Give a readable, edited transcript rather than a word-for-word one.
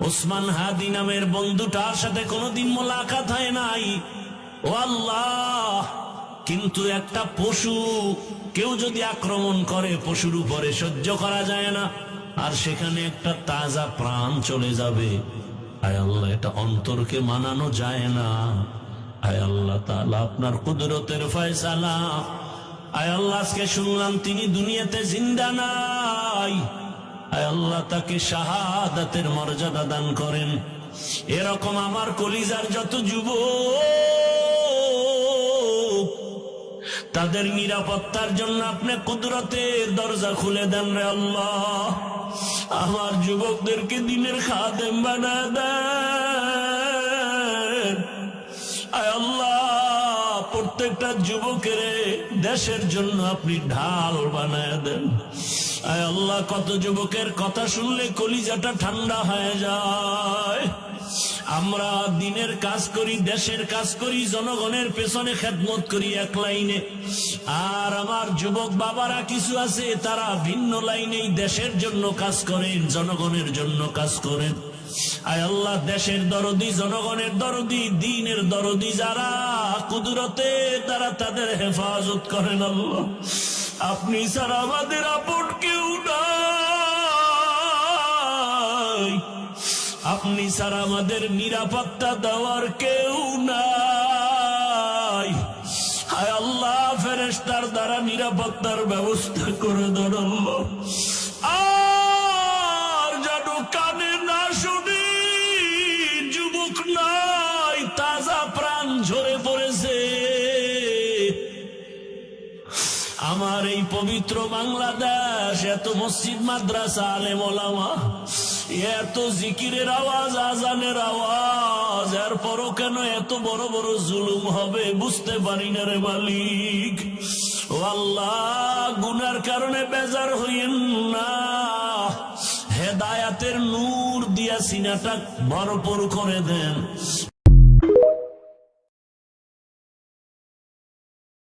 ওসমান হাদি নামের বন্ধুটার সাথে কোনোদিন মোলাকাত হয় নাই। ও আল্লাহ, কিন্তু একটা পশু কেউ যদি আক্রমণ করে পশুর উপরে সহ্য করা যায় না, আর সেখানে একটা তাজা প্রাণ চলে যাবে। আয় আল্লাহ, এটা অন্তরকে মানানো যায় না। আয় আল্লাহ তাআলা, আপনার কুদরতের ফয়সালা। আয় আল্লাহ, আজকে শুনলাম তিনি দুনিয়াতে জিন্দা নাই। আয় আল্লাহ, তাকে শাহাদাতের মর্যাদা দান করেন। এরকম আমার কলিজার যত যুবক, তাদের নিরাপত্তার জন্য আপনি কুদরতের দরজা খুলে দেন রে আল্লাহ। আমার যুবকদেরকে দিনের খাদেম বানায় দেন। আয় আল্লাহ, প্রত্যেকটা যুবকের দেশের জন্য আপনি ঢাল বানায় দেন। আয় আল্লাহ, কত যুবকের কথা শুনলে কলিজাটা ঠান্ডা হয়ে যায়। আমরা দিনের কাজ করি, দেশের কাজ করি, জনগণের পেছনে খেদমত করি এক লাইনে, আর আমার যুবক বাবারা কিছু আছে তারা ভিন্ন লাইনেই দেশের জন্য কাজ করেন, জনগণের জন্য কাজ করেন। আয় আল্লাহ, দেশের দরদি, জনগণের দরদি, দ্বীনের দরদি যারা, কুদরতে তারা তাদের হেফাজত করেন। আল্লাহ, আপনি ছাড়া আমাদের আপন কেউ নাই, আপনি ছাড়া আমাদের নিরাপত্তা দেওয়ার কেউ নাই। হায় আল্লাহ, ফেরেশতার দ্বারা নিরাপত্তার ব্যবস্থা করে দেন আল্লাহ। আর যেন কানে না শুনি, যুবক নাই, তাজা প্রাণ ঝরে পড়েছে। আমার এই পবিত্র বাংলাদেশ, এত মসজিদ, মাদ্রাসা, আলেম ওলামা, এত জিকিরের আওয়াজ, আজানের আওয়াজ, এরপরও কেন এত বড় বড় জুলুম হবে বুঝতে পারি না রে মালিক। ও আল্লাহ, গুনার কারণে বেজার হইয়েন না, হেদায়াতের নূর দিয়া সিনাটা ভরপুর করে দেন।